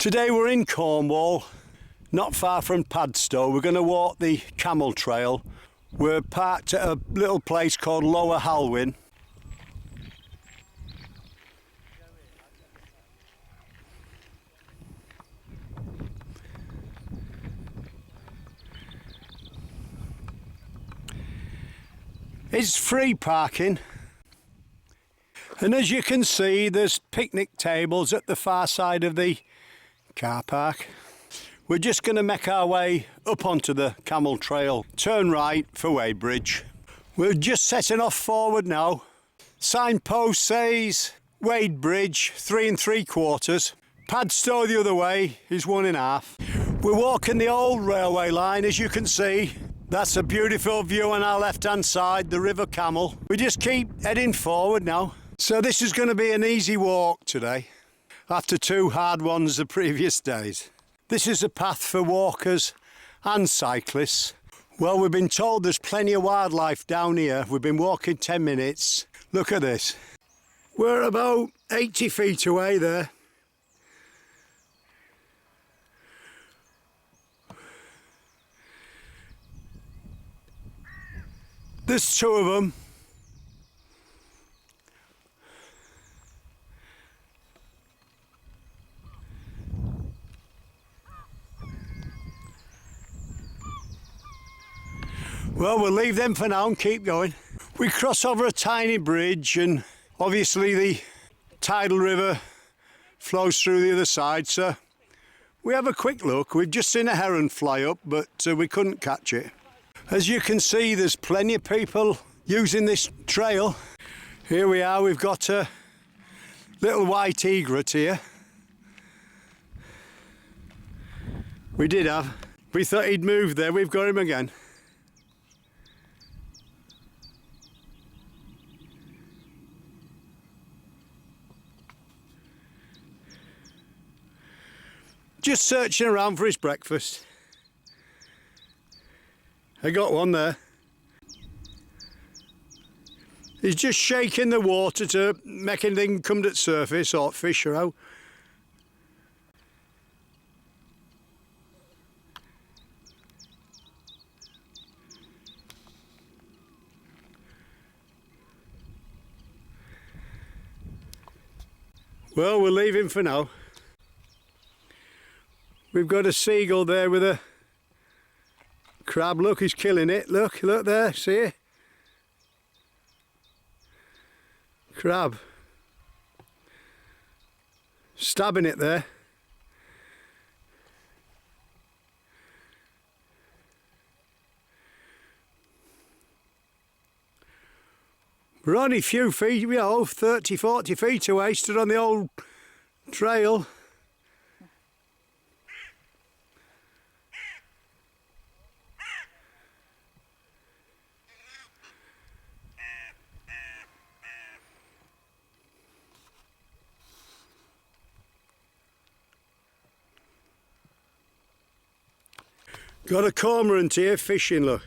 Today we're in Cornwall, not far from Padstow. We're going to walk the Camel Trail. We're parked at a little place called Lower Halwyn. It's free parking, and as you can see there's picnic tables at the far side of the car park. We're just going to make our way up onto the Camel Trail, turn right for Wadebridge. We're just setting off forward now. Signpost says Wadebridge 3 3/4, Padstow the other way is 1 1/2. We're walking the old railway line, as you can see. That's a beautiful view on our left hand side, the River Camel. We just keep heading forward now. So this is going to be an easy walk today, after 2 hard ones the previous days. This is a path for walkers and cyclists. Well, we've been told there's plenty of wildlife down here. We've been walking 10 minutes. Look at this. We're about 80 feet away there. There's 2 of them. Well, we'll leave them for now and keep going. We cross over a tiny bridge, and obviously the tidal river flows through the other side, so we have a quick look. We've just seen a heron fly up, but we couldn't catch it. As you can see, there's plenty of people using this trail. Here we are, we've got a little white egret here. We did have. We thought he'd moved there, we've got him again. Just searching around for his breakfast. I got one there. He's just shaking the water to make anything come to the surface, or fish or out. Well, we'll leave him for now. We've got a seagull there with a crab. Look, he's killing it. Look there, see it? Crab. Stabbing it there. We're only a few feet, 30, 40 feet away, stood on the old trail. Got a cormorant here fishing, look.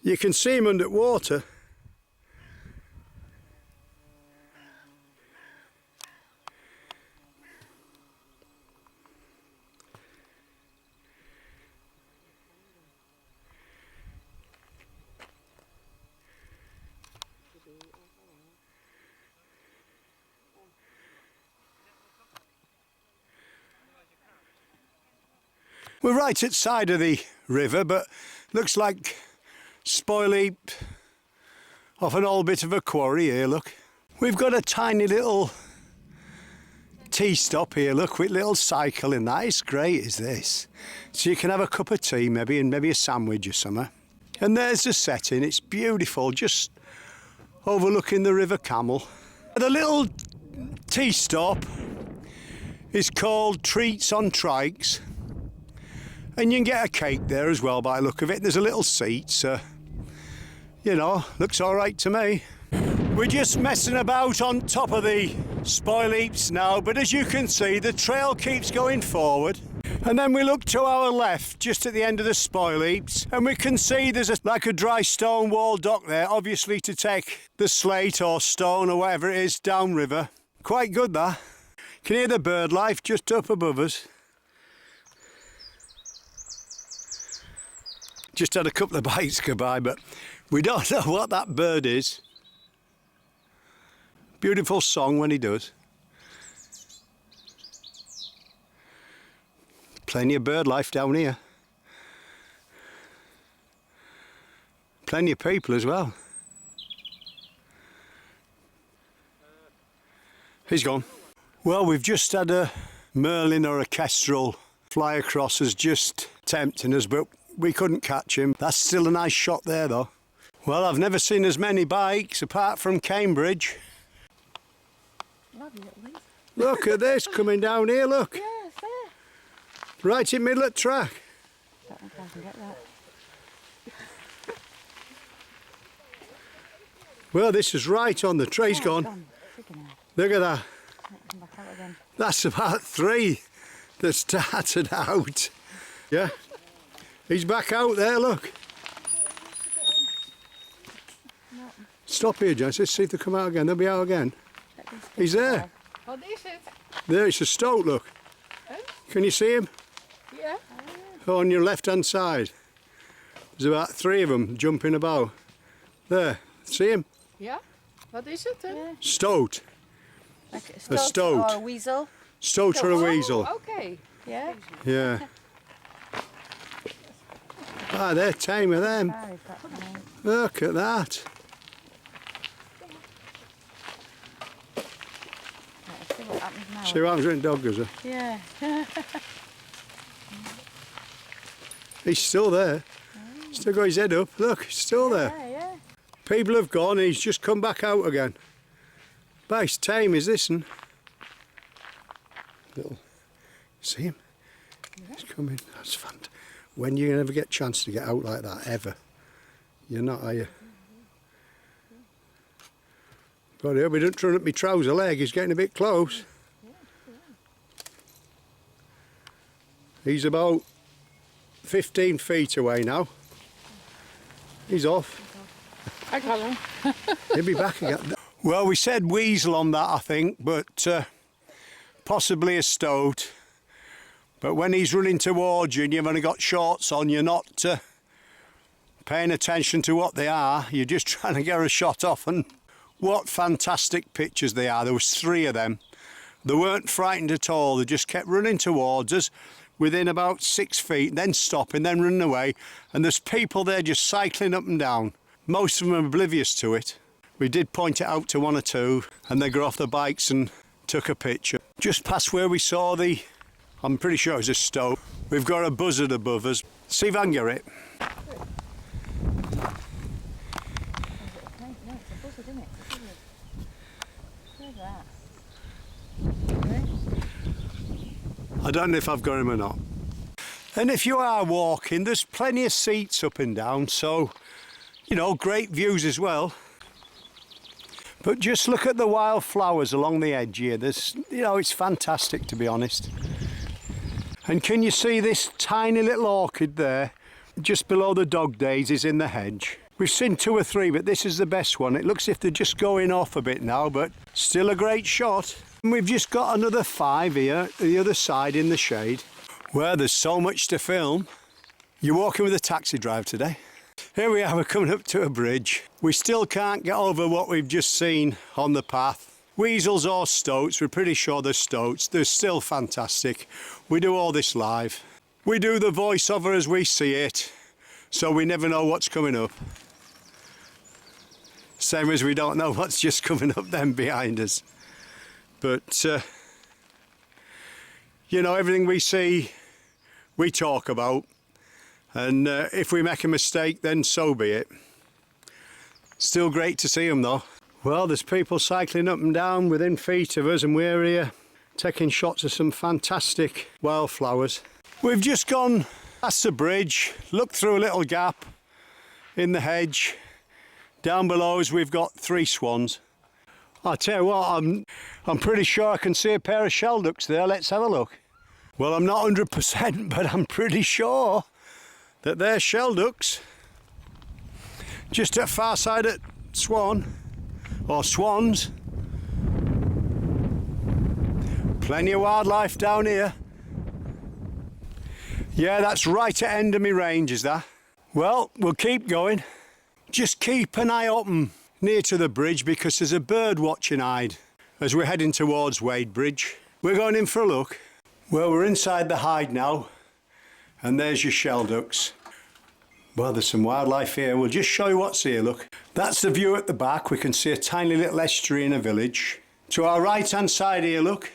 You can see him under water. We're right at the side of the river, but looks like spoil heap off an old bit of a quarry here, look. We've got a tiny little tea stop here, look, with little cycle in that. It's great, is this. So you can have a cup of tea maybe, and maybe a sandwich or something. And there's the setting, it's beautiful, just overlooking the River Camel. The little tea stop is called Treats on Trikes. And you can get a cake there as well by the look of it. There's a little seat, so, you know, looks all right to me. We're just messing about on top of the spoil heaps now, but as you can see, the trail keeps going forward. And then we look to our left, just at the end of the spoil heaps, and we can see there's like a dry stone wall dock there, obviously to take the slate or stone or whatever it is downriver. Quite good, that. Can hear the bird life just up above us. Just had a couple of bites go by, but we don't know what that bird is. Beautiful song when he does. Plenty of bird life down here. Plenty of people as well. He's gone. Well, we've just had a merlin or a kestrel fly across us, just tempting us, but we couldn't catch him. That's still a nice shot there, though. Well, I've never seen as many bikes apart from Cambridge. Look at this coming down here, look. Yeah, it's there. Right in the middle of the track. Don't think I can get that. Well, this is right on the trace. Gone. Look at that. Come back out again. That's about 3 that started out. Yeah. He's back out there, look. No. Stop here, Jess. Let's see if they come out again. They'll be out again. He's there. What is it? There, it's a stoat, look. Can you see him? Yeah. Oh, on your left-hand side. There's about 3 of them jumping about. There. See him? Yeah. What is it then? Yeah. Stoat. Like A stoat. or a weasel. Stoat or a weasel. Oh, okay. Yeah. Yeah. Ah, they're tame of them. Very practical. Look at that. Right, see what happens now. See what happens when dog goes up. Yeah. He's still there. Still got his head up. Look, he's still there. Yeah, yeah. People have gone and he's just come back out again. But he's tame, is this one? Little, see him? He's coming. That's fun. When you ever get a chance to get out like that, ever? You're not, are you? God, I hope he don't run up my trouser leg. He's getting a bit close. He's about 15 feet away now. He's off. I got him. He'll be back again. Well, we said weasel on that, I think, but possibly a stoat. But when he's running towards you and you've only got shorts on, you're not paying attention to what they are. You're just trying to get a shot off. And what fantastic pictures they are. There was 3 of them. They weren't frightened at all. They just kept running towards us within about 6 feet, then stopping, then running away. And there's people there just cycling up and down. Most of them are oblivious to it. We did point it out to 1 or 2 and they got off the bikes and took a picture. Just past where we saw the, I'm pretty sure it was a stoat. We've got a buzzard above us. See if I can get it. No, it's a buzzard, isn't it? It's a buzzard. Look at that. I don't know if I've got him or not. And if you are walking, there's plenty of seats up and down, so, you know, great views as well. But just look at the wildflowers along the edge here. There's, you know, it's fantastic, to be honest. And can you see this tiny little orchid there, just below the dog daisies in the hedge? We've seen 2 or 3, but this is the best one. It looks as if they're just going off a bit now, but still a great shot. And we've just got another 5 here, the other side in the shade. Well, there's so much to film. You're walking with a taxi driver today. Here we are, we're coming up to a bridge. We still can't get over what we've just seen on the path. Weasels or stoats, we're pretty sure they're stoats. They're still fantastic. We do all this live. We do the voiceover as we see it, so we never know what's coming up. Same as we don't know what's just coming up then behind us. But, you know, everything we see, we talk about. And if we make a mistake, then so be it. Still great to see them though. Well, there's people cycling up and down within feet of us, and we're here taking shots of some fantastic wildflowers. We've just gone past the bridge, looked through a little gap in the hedge. Down below us we've got 3 swans. I'll tell you what, I'm pretty sure I can see a pair of shelducks there. Let's have a look. Well, I'm not 100%, but I'm pretty sure that they're shelducks. Just at far side at Swan, or Swans. Plenty of wildlife down here. Yeah, that's right at end of my range, is that? Well, we'll keep going. Just keep an eye open near to the bridge because there's a bird watching hide as we're heading towards Wadebridge. We're going in for a look. Well, we're inside the hide now, and there's your shell ducks. Well, there's some wildlife here. We'll just show you what's here, look. That's the view at the back. We can see a tiny little estuary in a village. To our right-hand side here, look.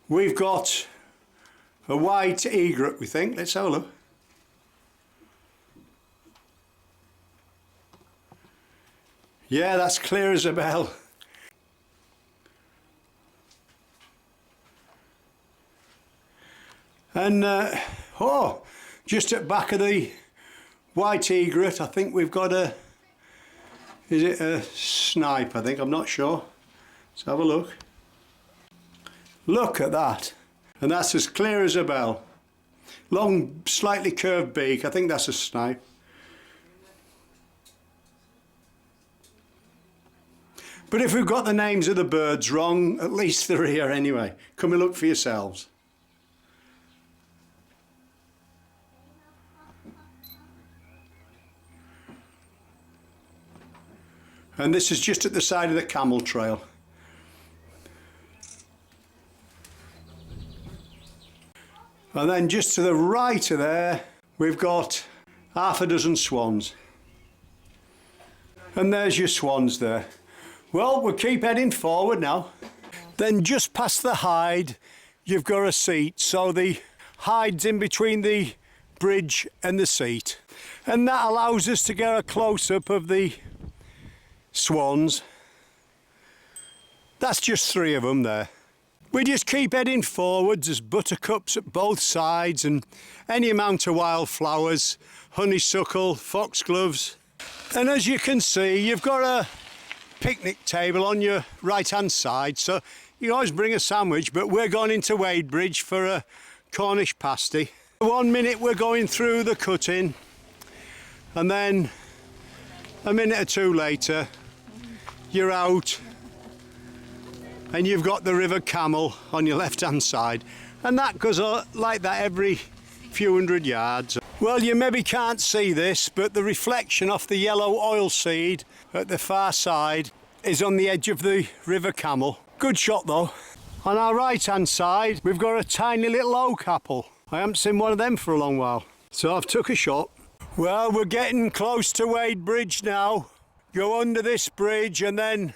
We've got a white egret, we think. Let's have a look. Yeah, that's clear as a bell. And, just at back of the white egret, I think we've got a, is it a snipe, I think, I'm not sure. Let's have a look. Look at that. And that's as clear as a bell. Long, slightly curved beak, I think that's a snipe. But if we've got the names of the birds wrong, at least they're here anyway. Come and look for yourselves. And this is just at the side of the Camel Trail. And then just to the right of there, we've got half a dozen swans. And there's your swans there. Well, we'll keep heading forward now. Then just past the hide, you've got a seat. So the hide's in between the bridge and the seat. And that allows us to get a close-up of the swans. That's just 3 of them there. We just keep heading forwards. There's buttercups at both sides and any amount of wildflowers, honeysuckle, foxgloves. And as you can see, you've got a picnic table on your right hand side, so you always bring a sandwich, but we're going into Wadebridge for a Cornish pasty. 1 minute we're going through the cutting, and then a minute or 2 later you're out and you've got the River Camel on your left hand side, and that goes like that every few hundred yards. Well, you maybe can't see this, but the reflection off the yellow oilseed at the far side is on the edge of the River Camel. Good shot though. On our right hand side we've got a tiny little oak apple. I haven't seen one of them for a long while, so I've took a shot. Well, we're getting close to Wadebridge now. Go under this bridge and then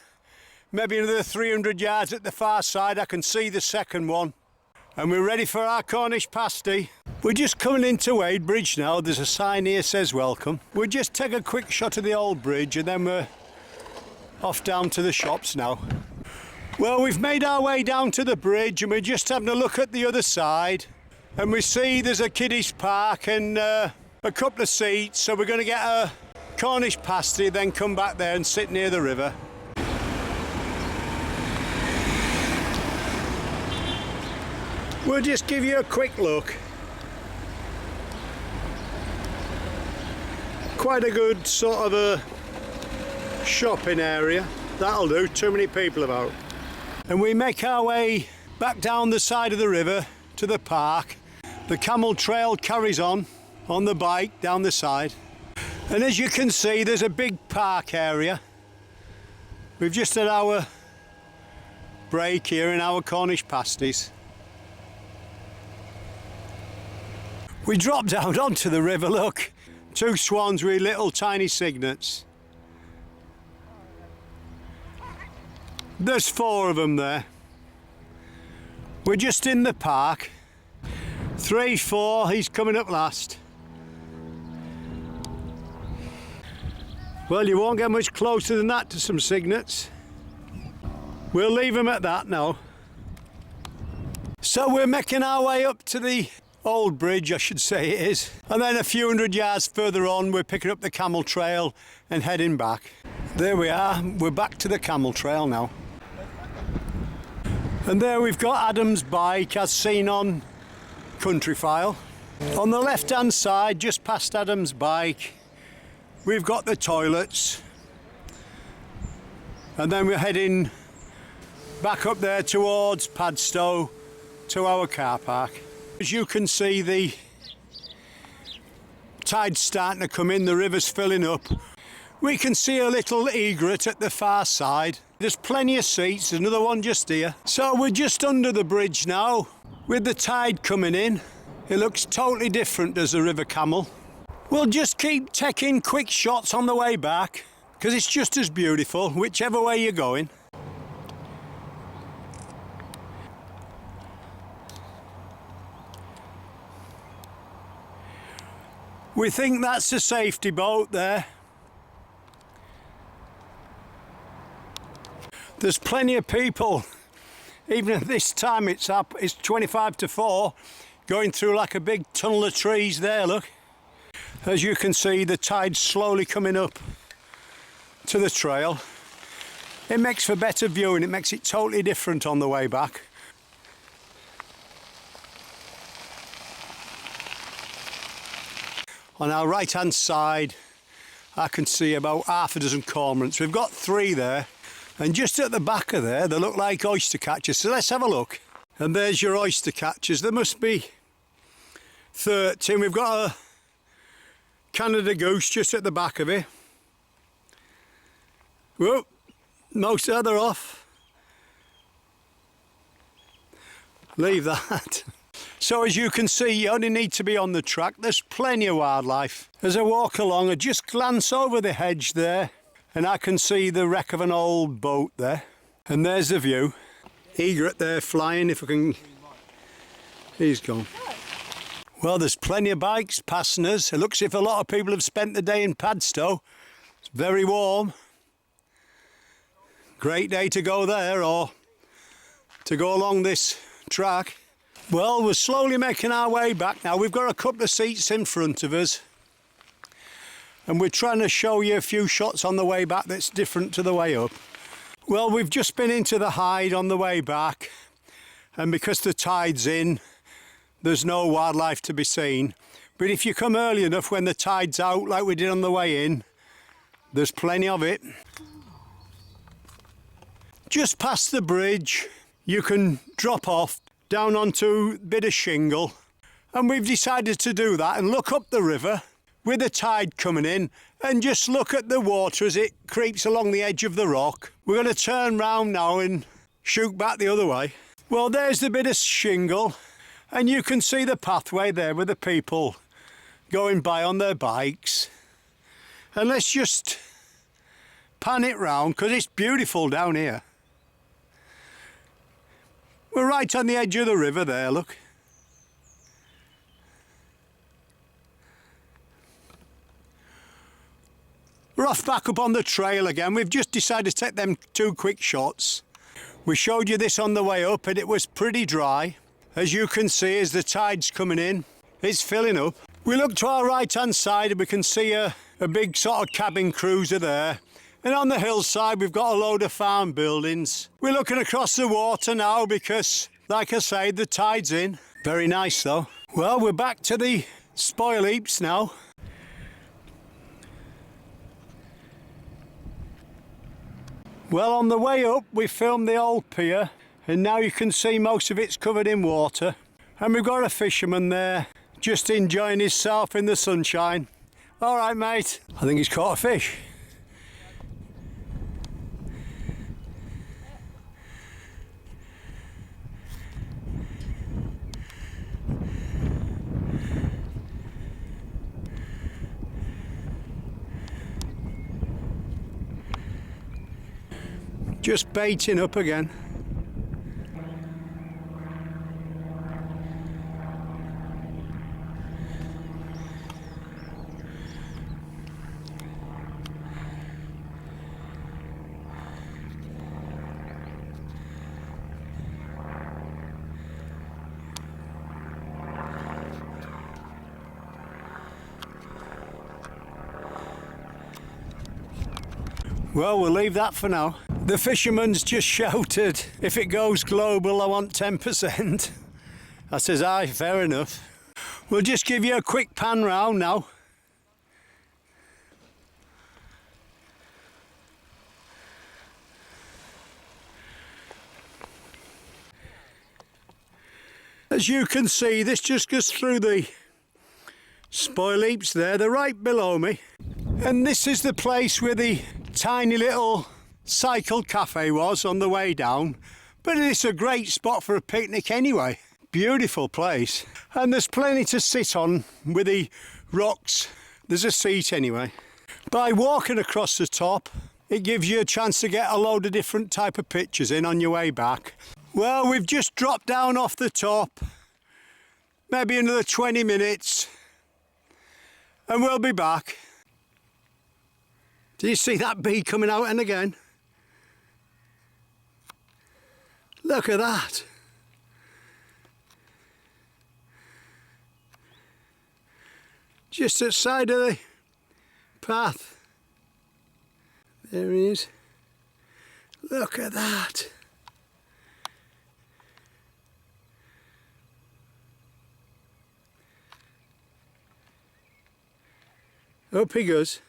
maybe another 300 yards at the far side. I can see the second one. And we're ready for our Cornish pasty. We're just coming into Wadebridge now. There's a sign here says welcome. We'll just take a quick shot of the old bridge and then we're off down to the shops now. Well, we've made our way down to the bridge and we're just having a look at the other side. And we see there's a kiddies park and a couple of seats. So we're going to get a Cornish pasty, then come back there and sit near the river. We'll just give you a quick look. Quite a good sort of a shopping area. That'll do, too many people about. And we make our way back down the side of the river to the park. The Camel Trail carries on the bike down the side. And as you can see, there's a big park area. We've just had our break here in our Cornish pasties. We dropped down onto the river, look. 2 swans with little tiny cygnets. There's 4 of them there. We're just in the park. 3, 4, he's coming up last. Well, you won't get much closer than that to some cygnets. We'll leave them at that now. So we're making our way up to the old bridge, I should say it is. And then a few hundred yards further on, we're picking up the Camel Trail and heading back. There we are, we're back to the Camel Trail now. And there we've got Adam's bike, as seen on Countryfile. On the left-hand side, just past Adam's bike, we've got the toilets. And then we're heading back up there towards Padstow to our car park. As you can see, the tide's starting to come in, the river's filling up. We can see a little egret at the far side. There's plenty of seats, there's another one just here. So we're just under the bridge now, with the tide coming in. It looks totally different as the River Camel. We'll just keep taking quick shots on the way back, because it's just as beautiful, whichever way you're going. We think that's a safety boat there. There's plenty of people, even at this time it's 25 to 4, going through like a big tunnel of trees there, look. As you can see, the tide's slowly coming up to the trail. It makes for better viewing, it makes it totally different on the way back. On our right hand side I can see about half a dozen cormorants. We've got 3 there, and just at the back of there they look like oyster catchers, so let's have a look. And there's your oyster catchers. There must be 13. We've got a Canada goose just at the back of it. Whoop, most of they're off. Leave that. So as you can see, you only need to be on the track. There's plenty of wildlife. As I walk along, I just glance over the hedge there and I can see the wreck of an old boat there. And there's the view. Egret there flying, if I can... He's gone. Well, there's plenty of bikes passing us. It looks as if a lot of people have spent the day in Padstow. It's very warm. Great day to go there or to go along this track. Well, we're slowly making our way back now. We've got a couple of seats in front of us. And we're trying to show you a few shots on the way back that's different to the way up. Well, we've just been into the Hyde on the way back. And because the tide's in, there's no wildlife to be seen. But if you come early enough when the tide's out, like we did on the way in, there's plenty of it. Just past the bridge, you can drop off down onto a bit of shingle, and we've decided to do that and look up the river with the tide coming in and just look at the water as it creeps along the edge of the rock. We're going to turn round now and shoot back the other way. Well, there's the bit of shingle, and you can see the pathway there with the people going by on their bikes. And let's just pan it round because it's beautiful down here. We're right on the edge of the river there, look. We're off back up on the trail again. We've just decided to take them 2 quick shots. We showed you this on the way up and it was pretty dry. As you can see, as the tide's coming in, it's filling up. We look to our right hand side and we can see a big sort of cabin cruiser there. And on the hillside, we've got a load of farm buildings. We're looking across the water now because, like I say, the tide's in. Very nice, though. Well, we're back to the spoil heaps now. Well, on the way up, we filmed the old pier, and now you can see most of it's covered in water. And we've got a fisherman there, just enjoying himself in the sunshine. All right, mate. I think he's caught a fish. Just baiting up again. Well, we'll leave that for now. The fisherman's just shouted, if it goes global, I want 10%. I says, aye, fair enough. We'll just give you a quick pan round now. As you can see, this just goes through the spoil heaps there. They're right below me. And this is the place where the tiny little cycle cafe was on the way down. But it's a great spot for a picnic anyway. Beautiful place. And there's plenty to sit on with the rocks. There's a seat anyway. By walking across the top, it gives you a chance to get a load of different type of pictures in on your way back. Well, we've just dropped down off the top. Maybe another 20 minutes. And we'll be back. Do you see that bee coming out and again? Look at that. Just at the side of the path. There he is. Look at that. Up he goes.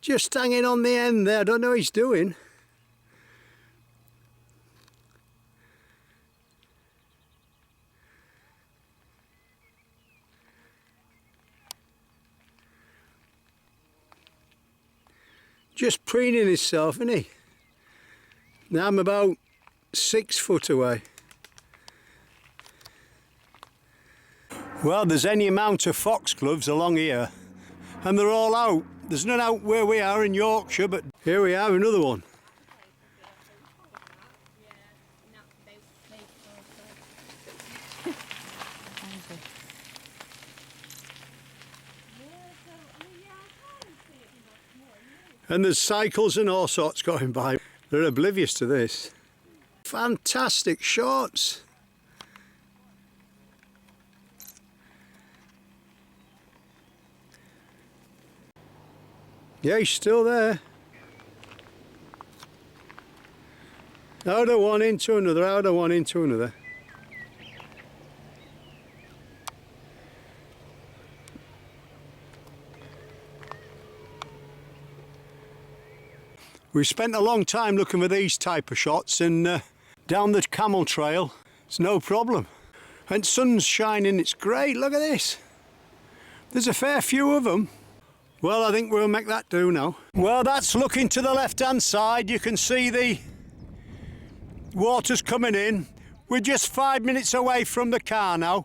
Just hanging on the end there. I don't know what he's doing. Just preening himself, isn't he? Now I'm about 6 foot away. Well, there's any amount of foxgloves along here, and they're all out. There's none out where we are in Yorkshire, but here we are, another one. And there's cycles and all sorts going by. They're oblivious to this. Fantastic shots. Yeah, he's still there. Out of one into another, out of one into another. We spent a long time looking for these type of shots, and down the Camel Trail, it's no problem. And sun's shining, it's great, look at this. There's a fair few of them. Well, I think we'll make that do now. Well, that's looking to the left-hand side. You can see the water's coming in. We're just 5 minutes away from the car now.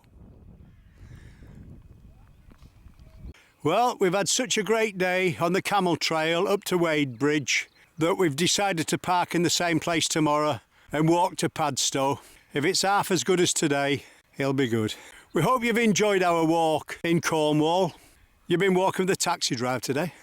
Well, we've had such a great day on the Camel Trail up to Wadebridge that we've decided to park in the same place tomorrow and walk to Padstow. If it's half as good as today, it'll be good. We hope you've enjoyed our walk in Cornwall. You've been walking the taxi drive today.